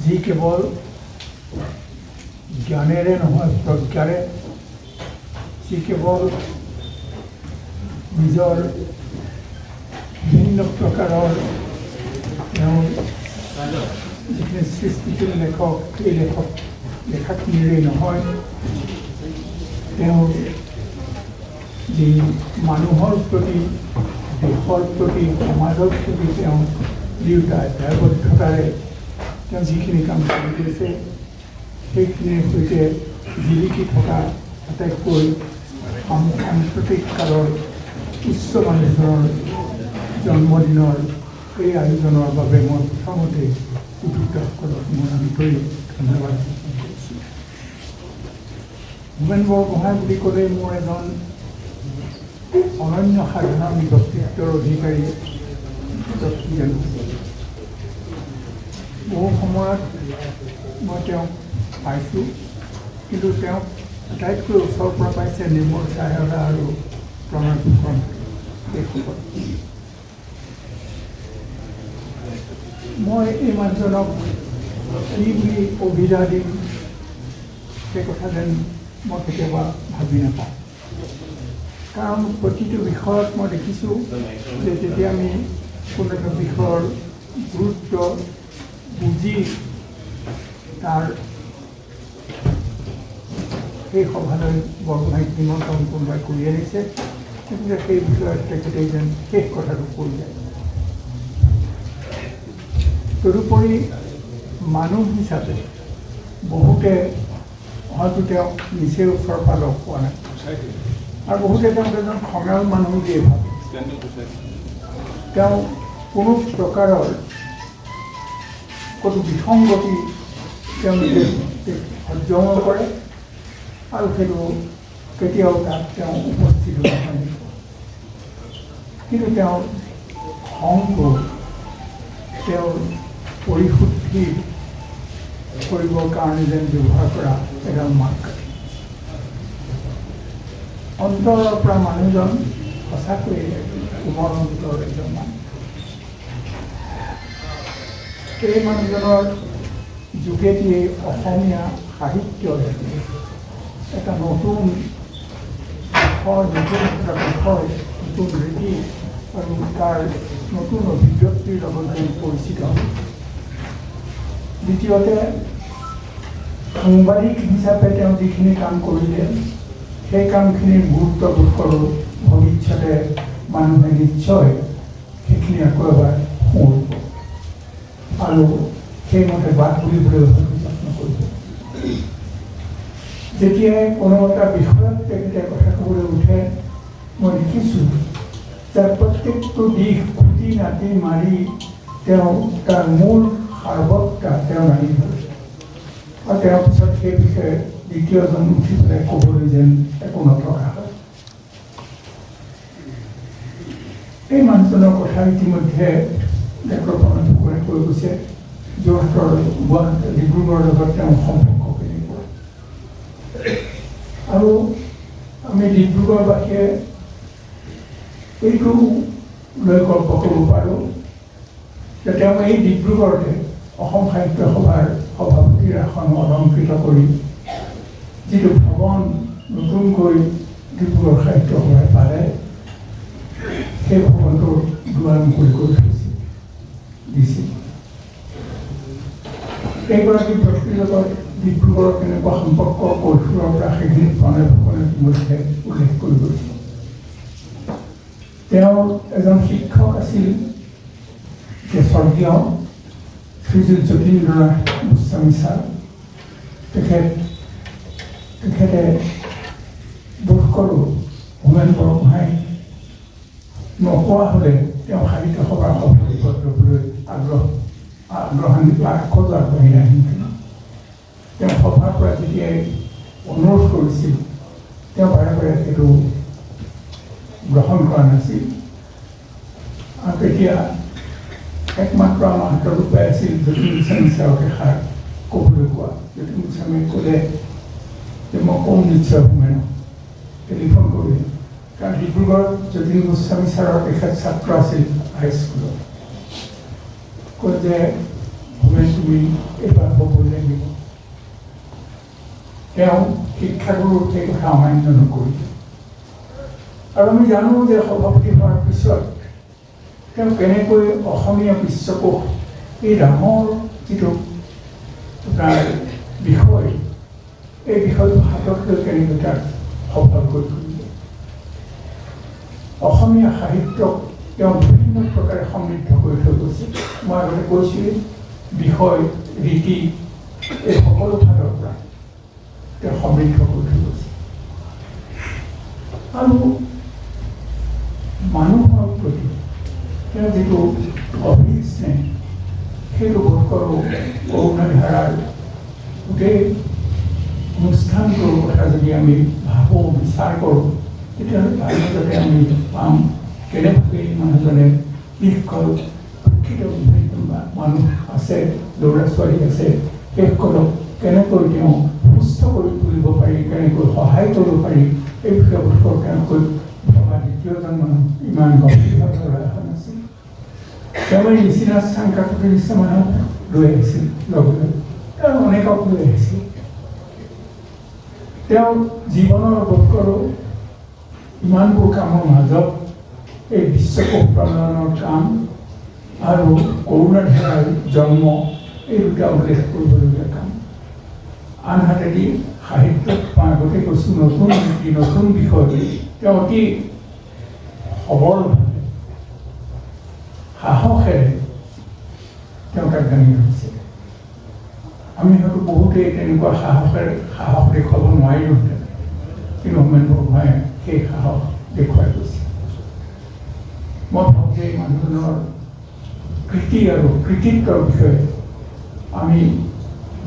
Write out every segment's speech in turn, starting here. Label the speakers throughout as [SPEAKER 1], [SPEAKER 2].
[SPEAKER 1] যি কেৱল জ্ঞানেৰে নহয় প্ৰজ্ঞাৰে, যি কেৱল নিজৰ বিভিন্ন প্ৰকাৰৰ তেওঁৰ যিখিনি সৃষ্টিশীল লেখক, সেই লেখাখিনিৰেই নহয়, তেওঁৰ যি মানুহৰ প্ৰতি, দেশৰ প্ৰতি, সমাজৰ প্ৰতি তেওঁ দুয়োটা দায়বদ্ধতাৰে তেওঁ যিখিনি কাম কৰি গৈছে, সেইখিনিৰ সৈতে জিলিকি থকা আটাইতকৈ সাম্প্ৰতিক কালৰ উচ্চ মানুহজনৰ জন্মদিনৰ এই আয়োজনৰ বাবে মই প্ৰথমতে উদ্যোক্তাসকলক মোৰ আন্তৰিক ধন্যবাদ কৰিছোঁ। হোমেন বৰগোহাঁই বুলি ক'লে মোৰ এজন অনন্য সাধাৰণ ব্যক্তিত্বৰ অধিকাৰী ব্যক্তি জানো। বহু সময়ত মই তেওঁক পাইছোঁ, কিন্তু তেওঁক আটাইতকৈ ওচৰৰ পৰা পাইছে নিৰ্মল চাহেৰা আৰু প্ৰণয় ফুকন এইসকল। মই এই মানুহজনক কি বুলি অভিধা দিম সেই কথা যেন মই কেতিয়াবা ভাবি নাপাওঁ। কাৰণ প্ৰতিটো বিষয়ত মই দেখিছোঁ যে যেতিয়া আমি কোনো এটা বিষয়ৰ গুৰুত্ব বুজি তাৰ সেই সভালৈ বৰগোহাঁইক নিমন্ত্ৰণ কোনোবাই কৰি আনিছে, গতিকে সেই বিষয়ত তেখেতে যেন শেষ কথাটো কৈ যায়। তদুপৰি মানুহ হিচাপে বহুতে হয়তো তেওঁক নিচেই ওচৰৰ পৰা লগ পোৱা নাই, আৰু বহুতে তেওঁক এজন খঙাল মানুহ বুলিয়ে ভাবে। তেওঁ কোনো প্ৰকাৰৰ কোনো বিসংগতি তেওঁ নিজে সহ্য নকৰে, আৰু সেইটো কেতিয়াও তাত তেওঁ উপস্থিত নহয়। কিন্তু তেওঁৰ খংটো তেওঁৰ পৰিশুদ্ধি কৰিবৰ কাৰণে যেন ব্যৱহাৰ কৰা এডাল মাপকাঠি। অন্তৰৰ পৰা মানুহজন সঁচাকৈয়ে কোমল অন্তৰ এজন মানুহ। এই মানুহজনৰ যোগেদিয়ে অসমীয়া সাহিত্যৰ এটা নতুন বিষয়, নতুন ৰীতি আৰু তাৰ নতুন অভিব্যক্তিৰ লগত পৰিচিত। দ্বিতীয়তে সাংবাদিক হিচাপে তেওঁ যিখিনি কাম কৰিলে, সেই কামখিনিৰ গুৰুত্ব বোধ কৰোঁ ভৱিষ্যতে মানুহে নিশ্চয় সেইখিনি আকৌ এবাৰ শুনিব আৰু সেইমতে বাট বুলিবলৈ যত্ন কৰিব। যেতিয়াই কোনো এটা বিষয়ত তেখেতে কথা ক'বলৈ উঠে, মই দেখিছোঁ তাৰ প্ৰত্যেকটো দিশ খুটি নাটি মাৰি তেওঁ তাৰ মূল সাৰবত্তা তেওঁ দাঙি ধৰে, আৰু তেওঁৰ পিছত সেই বিষয়ে দ্বিতীয়জন উঠি পেলাই ক'বলৈ যেন একো নথকা হয়। এই মানুহজনৰ কথা ইতিমধ্যে ডক্টৰ প্ৰণয় ফুকনে কৈ গৈছে। যোৰহাটৰ ডিব্ৰুগড়ৰ লগত তেওঁ সম্পৰ্ক কেনেকুৱা, আৰু আমি ডিব্ৰুগড়বাসীয়ে এইটো লৈ গল্প কৰিব পাৰোঁ যে তেওঁ এই ডিব্ৰুগড়তে অসম সাহিত্য সভাৰ সভাপতিৰ আসন অলংকৃত কৰি যিটো ভৱন নতুনকৈ ডিব্ৰুগড় সাহিত্য সভাই পালে, সেই ভৱনটোৰ দুৱাৰ মুকলি কৰি দিছিল। এইগৰাকী ব্যক্তিৰ লগত ডিব্ৰুগড়ৰ কেনেকুৱা সম্পৰ্ক কৈশোৰৰ পৰা সেইখিনি প্ৰণয় ফুকনে ইতিমধ্যে উল্লেখ কৰি গৈছিল। তেওঁ এজন শিক্ষক আছিল, স্বৰ্গীয় শ্ৰীযুত যতীন্দ্ৰনাথ গোস্বামী ছাৰ। তেখেতে বোধ কৰোঁ হোমেন বৰগোহাঁই নোপোৱা হ'লে তেওঁ সাহিত্য সভাৰ সভাপতি পদ ল'বলৈ আগ্ৰহ আগবাঢ়ি নাহিল। তেওঁ সভাৰ পৰা যেতিয়াই অনুৰোধ কৰিছিল, তেওঁ বাৰে বাৰে সেইটো গ্ৰহণ কৰা নাছিল, আৰু তেতিয়া একমাত্ৰ আমাৰ হাতত উপায় আছিল যতীন গোস্বামী ছাৰক এষাৰ ক'বলৈ কোৱা। যতীন গোস্বামীয়ে ক'লে যে মই ক'ম নিশ্চয় হোমেনক, টেলিফোন কৰিলোঁ। কাৰণ ডিব্ৰুগড় যতীন গোস্বামী ছাৰৰ তেখেত ছাত্ৰ আছিল হাইস্কুলত। কয় যে মুভমেণ্ট তুমি এইবাৰ হ'বই লাগিব। তেওঁ শিক্ষাগুৰুক সেই কথা অমান্য নকৰিলে। আৰু আমি জানো যে সভাপতি হোৱাৰ পিছত তেওঁ কেনেকৈ অসমীয়া বিশ্বকোষ এই ডাঙৰ যিটো তাৰ বিষয়, এই বিষয়টো হাতত লৈ কেনেকৈ তাক সফল কৰি তুলিলে। অসমীয়া সাহিত্যক তেওঁ বিভিন্ন প্ৰকাৰে সমৃদ্ধ কৰি থৈ গৈছে। মই আগতে কৈছোঁ, বিষয়, ৰীতি এই সকলো ফালৰ পৰা তেওঁ সমৃদ্ধ কৰি থৈ গৈছে। আৰু মানুহৰ প্ৰতি তেওঁ যিটো গভীৰ স্নেহ, সেইটো বোধ কৰোঁ কৰুণাধাৰাৰ গোটেই অনুষ্ঠানটোৰ কথা যদি আমি ভাবোঁ, বিচাৰ কৰোঁ, তেতিয়াহ'লে তাৰ মাজতে আমি পাম কেনেকৈ মানুহজনে শিক্ষক শিক্ষিত মানুহ আছে, ল'ৰা ছোৱালী আছে, সেইসকলক কেনেকৈ তেওঁ সুস্থ কৰি তুলিব পাৰি, কেনেকৈ সহায় কৰিব পাৰি, এই বিষয়ে বোধ তেওঁলোকৈ ভবা দ্বিতীয়জন মানুহ ইমান গভীৰভাৱে ওলাই অহা নাছিল। তেওঁ এই নিচিনা চাংকাকুটিৰ নিচিনা মানুহ লৈ আহিছিল, লগতে তেওঁ অনেকক লৈ আহিছিল। তেওঁ জীৱনৰ বোধ কৰোঁ ইমানবোৰ কামৰ মাজত এই বিশ্বকোষ প্ৰণয়নৰ কাম আৰু কৰুণাধাৰাৰ জন্ম, এই দুটা উল্লেখ কৰিবলগীয়া কাম। আনহাতেদি সাহিত্যত মই আগতে কৈছোঁ নতুন নীতি, নতুন বিষয়, তেওঁ অতি সবলভাৱে সাহসেৰে তেওঁ তাক দাঙি ধৰিছে। আমি হয়তো বহুতেই তেনেকুৱা সাহস দেখুৱাব নোৱাৰিলোহেঁতেন, কিন্তু হোমেন বৰগোহাঁয়ে সেই সাহস দেখুৱাই গৈছে। মই ভাবোঁ যে এই মানুহজনৰ কৃতি আৰু কৃতিত্বৰ বিষয়ে আমি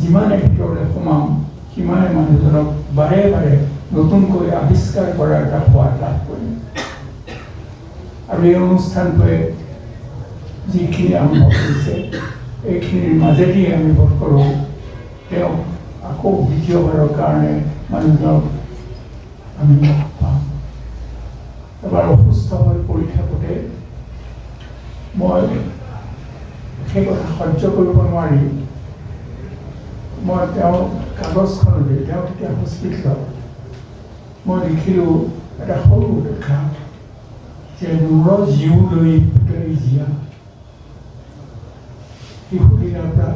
[SPEAKER 1] যিমানে ভিতৰলৈ সোমাম, সিমানে মানুহজনক বাৰে বাৰে নতুনকৈ আৱিষ্কাৰ কৰাৰ এটা সোৱাদ লাভ কৰিম। আৰু এই অনুষ্ঠানটোৱে যিখিনি আৰম্ভ কৰিছে, এইখিনিৰ মাজেদি আমি বোধ কৰোঁ তেওঁক আকৌ দ্বিতীয়বাৰৰ কাৰণে মানুহজনক আমি পাম। এবাৰ অসুস্থ হৈ পৰি থাকোঁতে মই সেই কথা সহ্য কৰিব নোৱাৰি মই তেওঁৰ কাগজখনলৈ, তেওঁ তেতিয়া হস্পিটেলত, মই লিখিলোঁ এটা সৰু লেখা যে মূৰৰ জীও লৈ পুতৰি জীয়া। শিশুদিনৰ পৰা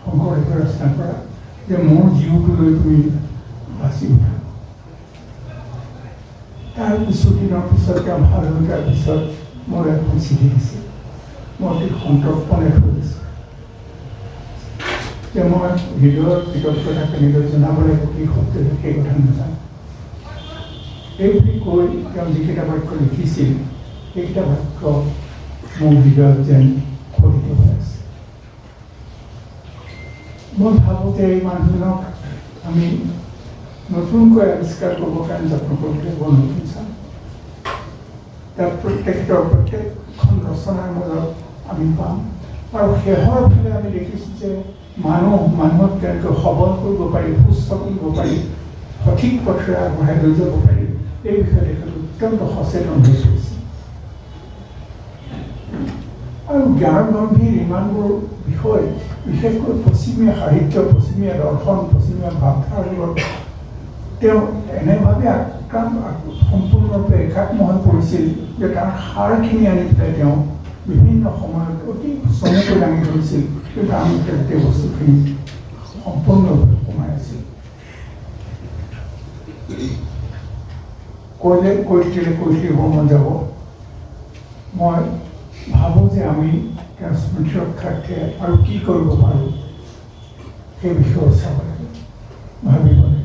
[SPEAKER 1] শংকৰদেৱে ৰচনা কৰা যে মোৰ জীওটো লৈ তুমি বাচি উঠা। তাৰ কিছুদিনৰ পিছত তেওঁ ভাল হৈ যোৱাৰ পিছত মোৰ এখন চিঠি দিছিল, মই অতি সন্তৰ্পণে থৈ দিছোঁ যে মই হৃদয়ৰ কৃতজ্ঞতা কেনেদৰে জনাব লাগিব, কি শব্দৰে সেই কথা নাজানো। এই বুলি কৈ তেওঁ যিকেইটা বাক্য লিখিছিল, সেইকেইটা বাক্য মোৰ হৃদয়ত যেন খোদিত হৈ আছে। মই ভাবোঁ যে এই মানুহজনক আমি নতুনকৈ আৱিষ্কাৰ কৰিবৰ কাৰণে যত্ন কৰিব লাগিব, নতুন চাম। তাৰ প্ৰত্যেকখন ৰচনাৰ মাজত আমি পাম। আৰু শেহৰ ফালে আমি দেখিছোঁ যে মানুহক কেনেকৈ সবল কৰিব পাৰি, সুস্থ কৰিব পাৰি, সঠিক পথেৰে আগবঢ়াই লৈ যাব পাৰি, এই বিষয়ে তেখেত অত্যন্ত সচেতন হৈ পৰিছে। আৰু জ্ঞান গম্ভীৰ ইমানবোৰ বিষয়, বিশেষকৈ পশ্চিমীয়া সাহিত্য, পশ্চিমীয়া দৰ্শন, পশ্চিমীয়া ভাৱধাৰাবোৰত তেওঁ এনেভাৱে সম্পূৰ্ণৰূপে একাত্ম হৈ পৰিছিল যে তাৰ সাৰখিনি আনি পেলাই তেওঁ বিভিন্ন সময়ত অতি চমুকৈ দাঙি ধৰিছিল, কিন্তু আমি গোটেই বস্তুখিনি সম্পূৰ্ণৰূপে সোমাই আছিল। কৈ থাকিব মন যাব। মই ভাবোঁ যে আমি তেওঁৰ স্মৃতি ৰক্ষাৰ্থে আৰু কি কৰিব পাৰোঁ সেই বিষয়ে চাব লাগে, ভাবিব লাগে।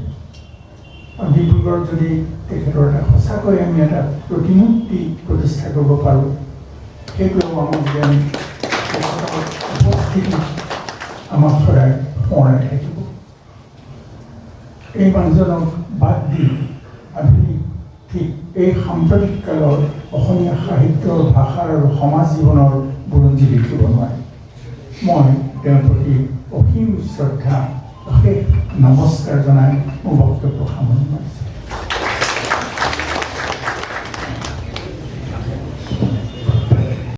[SPEAKER 1] আৰু ডিব্ৰুগড়ত যদি তেখেতৰ এটা সঁচাকৈ আমি এটা প্ৰতিমূৰ্তি প্ৰতিষ্ঠা কৰিব পাৰোঁ, সেইটোও আমাক যেন উপস্থিতি আমাক সদায় সোঁৱৰাই থাকিব। এই মানুহজনক বাদ দি আধুনিক ঠিক এই সাম্প্ৰতিক কালৰ অসমীয়া সাহিত্যৰ, ভাষাৰ আৰু সমাজ জীৱনৰ বুৰঞ্জী লিখিব নোৱাৰে। মই তেওঁৰ প্ৰতি অসীম শ্ৰদ্ধা, অশেষ নমস্কাৰ জনাই মোৰ বক্তব্য সামৰণি মাৰিছোঁ।